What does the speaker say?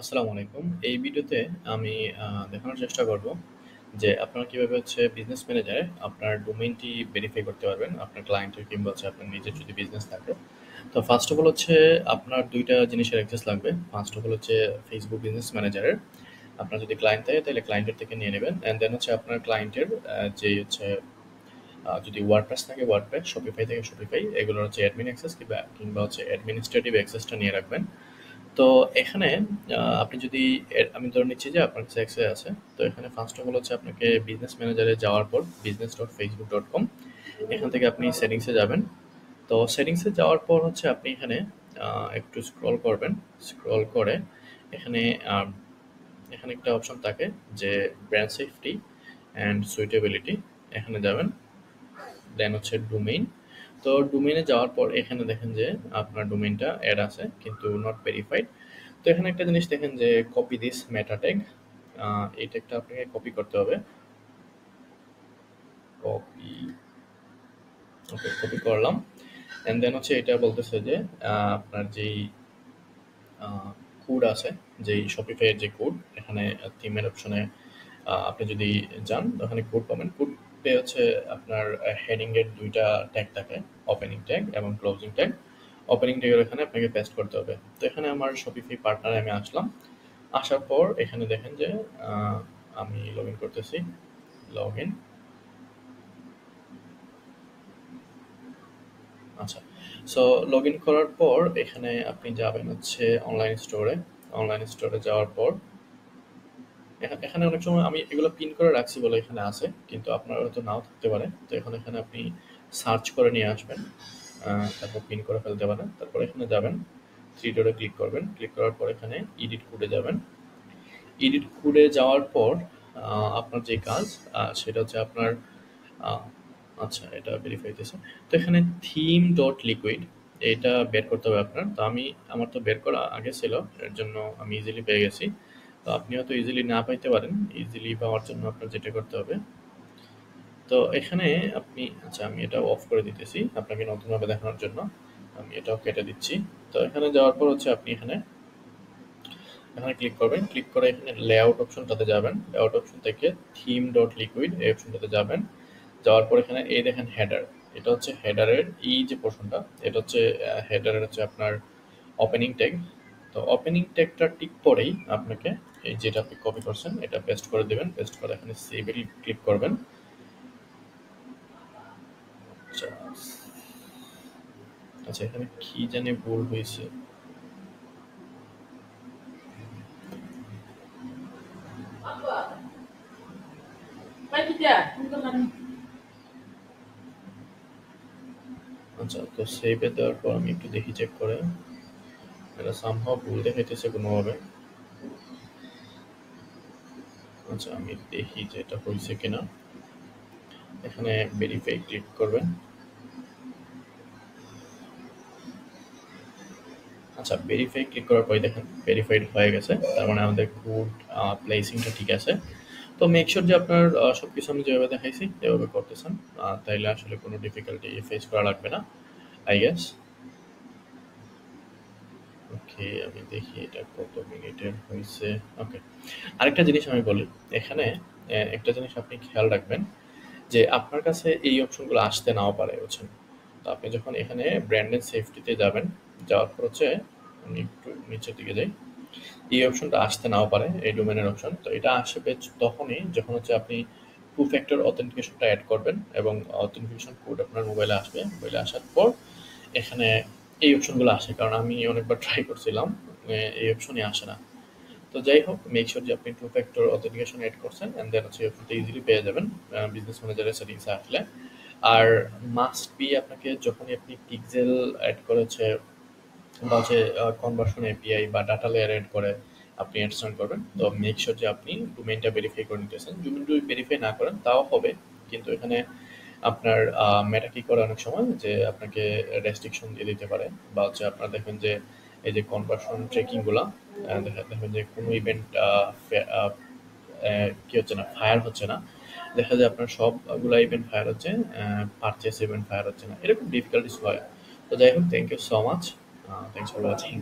আসসালামু আলাইকুম। এই ভিডিওতে আমি দেখানোর চেষ্টা করব যে আপনারা কিভাবে বিজনেস ম্যানেজারে আপনার ডোমেইনটি ভেরিফাই করতে পারবেন, আপনার ক্লায়েন্টের কিংবা আপনার নিজের যদি বিজনেস থাকে। তো ফার্স্ট অফ অল আপনার ২ টা জিনিসের অ্যাক্সেস লাগবে। First of all Facebook business ম্যানেজারের। আপনার যদি ক্লায়েন্ট থাকে তাহলে ক্লায়েন্টের থেকে নিয়ে নেবেন। অ্যান্ড দেন আপনার ক্লায়েন্টের যেই যদি ওয়ার্ডপ্রেস থাকে ওয়ার্ডপ্রেস, শপিফাই থেকে শপিফাই, এগুলোর অ্যাডমিন অ্যাক্সেস কিংবা অ্যাডমিনিস্ট্রেটিভ অ্যাক্সেসটা নিয়ে রাখবেন। তো এখানে আপনি যদি আমি ধরে নিচ্ছি যে আপনার কাছে এক্সেস আছে। তো এখানে ফার্স্ট অফ অল আপনাকে বিজনেস ম্যানেজারে যাওয়ার পর business.facebook.com এখান থেকে আপনি সেটিংসে যাবেন। তো সেটিংসে যাওয়ার পর আপনি এখানে একটু স্ক্রল করবেন। স্ক্রল করে এখানে আম এখানে একটা অপশন থাকে যে ব্র্যান্ড সেফটি অ্যান্ড সুইটেবিলিটি, এখানে যাবেন। দেন ডোমেইন। তো ডোমেইনে যাওয়ার পর এখানে দেখেন যে আপনার ডোমেইনটা অ্যাড আছে কিন্তু নট ভেরিফাইড। তো এখানে একটা জিনিস দেখেন যে কপি দিস মেটা ট্যাগ, এই ট্যাগটা আপনাকে কপি করতে হবে। কপি, ওকে, কপি করলাম। এন্ড দেন এটা বলতেছে যে আপনার যেই কোড আছে, যেই শপিফাই এর যে কোড, এখানে থিমের অপশনে আপনি যদি যান ওখানে কোড পাবেন। কোডে আপনার হেডিং এর ২ টা ট্যাগ থাকে, ওপেনিং ট্যাগ এবং ক্লোজিং ট্যাগ। ওপেনিং ট্যাগের এখানে আপনাকে পেস্ট করতে হবে। তো এখানে আমার শপিফাই পার্টনারে আমি আসলাম। আসার পর এখানে দেখেন যে আমি লগইন করতেছি। লগইন। আচ্ছা। সো লগইন করার পর এখানে আপনি যাবেন অনলাইন স্টোরে। অনলাইন স্টোরে যাওয়ার পর এখানে অনেক সময় আমি এগুলো পিন করে রাখছি বলে এখানে আছে, কিন্তু আপনার হয়তো নাও থাকতে পারে। তো এখানে আপনি সার্চ করে নিয়ে আসবেন, তারপর পিন করে ফেলতে পারেন। তারপর এখানে যাবেন, থ্রি ডটে ক্লিক করবেন। ক্লিক করার পর এখানে এডিট কোডে যাবেন। এডিট কোডে যাওয়ার পর আপনার যে কাজ সেটা আপনার আহ, আচ্ছা, এটা ভেরিফাই হইতেছে। তো এখানে থিম ডট লিকুইড এটা বের করতে হবে আপনার। তো আমার তো বের করা আগে ছিল, এর জন্য আমি ইজিলি পেয়ে গেছি। তো আপনি হয়তো ইজিলি না পাইতে পারেন। ইজিলি পাওয়ার জন্য আপনার যেটা করতে হবে, তো এখানে আমি এটা অফ করে দিতেছি আপনাকে নতুনভাবে দেখানোর জন্য। আমি এটাও কেটে দিচ্ছি। তো এখানে যাওয়ার পর আপনি এখানে এখানে ক্লিক করবেন। ক্লিক করে এখানে লেআউট অপশনটাতে যাবেন। লেআউট অপশন থেকে থিম ডট লিকুইড এই অপশনটাতে যাবেন। যাওয়ার পর এখানে এই দেখেন হেডার। এটা হেডারের এই যে পোর্শনটা, এটা হেডারের আপনার ওপেনিং ট্যাগ। তো ওপেনিং ট্যাগটা ঠিক পরেই আপনাকে এই যেটা আপনি কপি করছেন এটা পেস্ট করে দেবেন। পেস্ট করে এখানে সেভ এ ক্লিক করবেন। আচ্ছা, আচ্ছা, এখানে কি জানি ভুল হয়েছে। আচ্ছা, তো সেভ এ দেওয়ার পর আমি একটু দেখি চেক করে। এটা সামহাও ভুল দেখাইতেছে কোনোভাবে। আচ্ছা, আমি দেখি যে এটা হয়েছে কিনা। এখানে ভেরিফাই ক্লিক করবেন। আচ্ছা, ভেরিফাই ক্লিক করার পরে দেখেন ভেরিফাইড হয়ে গেছে। তার মানে আমাদের কোড প্লেসিংটা ঠিক আছে। তো মেক শিওর যে আপনার সবকিছু আমি যেভাবে দেখাইছি এভাবে করতেছেন। তাইলে আসলে কোনো ডিফিকাল্টি ফেস করা লাগবে না, আই গেস। ওকে, আমি দেখি এটা কত মিনিটের হয়েছে। ওকে, আরেকটা জিনিস আমি বলি। এখানে একটা জিনিস আপনি খেয়াল রাখবেন যে আপনার কাছে এই অপশনগুলো আসতে নাও পারে, বুঝছেন? তো আপনি যখন এখানে ব্র্যান্ড এন্ড সেফটিতে যাবেন, যাওয়ার পর আমি একটু নিচের দিকে যাই। এই অপশনটা আসতে নাও পারে, এই ডোমেনের অপশন। তো এটা আসবে তখনই যখন আপনি টু ফ্যাক্টর অথেন্টিকেশনটা অ্যাড করবেন এবং অথেন্টিকেশন কোড আপনার মোবাইলে আসবে। মোবাইলে আসার পর এখানে এই অপশনগুলো আসে, কারণ আমি অনেকবার ট্রাই করছিলাম, এই অপশনই আসে না। তো যাই হোক, মেক শিওর যে আপনি টু ফ্যাক্টর অথেন্টিকেশন এড করছেন, এন্ড দেন এই অপশনটা ইজিলি পেয়ে যাবেন বিজনেস ম্যানেজারের সেটিংসে আসলে। আর মাস্ট বি আপনাকে যখনই আপনি পিক্সেল অ্যাড করেছে বা কনভার্সন এপিআই বা ডাটা লেয়ার এড করে আপনি অ্যাডস করবেন, তো মেক শিওর যে আপনি ডোমেইনটা ভেরিফাই করে নিতেছেন। যদি ভেরিফাই না করেন তাও হবে, কিন্তু এখানে আপনার মেটা কি করে অনেক সময় যে আপনাকে রেস্ট্রিকশন দিয়ে দিতে পারে। বা আপনারা দেখবেন যে এই যে কনভার্সন ট্রেকিং গুলা, দেখবেন যে কোনো ইভেন্ট কি হচ্ছে না, ফায়ার হচ্ছে না। দেখা যায় আপনার সবগুলা ইভেন্ট ফায়ার হচ্ছে, পারচেস ইভেন্ট ফায়ার হচ্ছে না, এরকম ডিফিকাল্টিস হয়। তো যাই হোক, thank you so much, thanks for watching.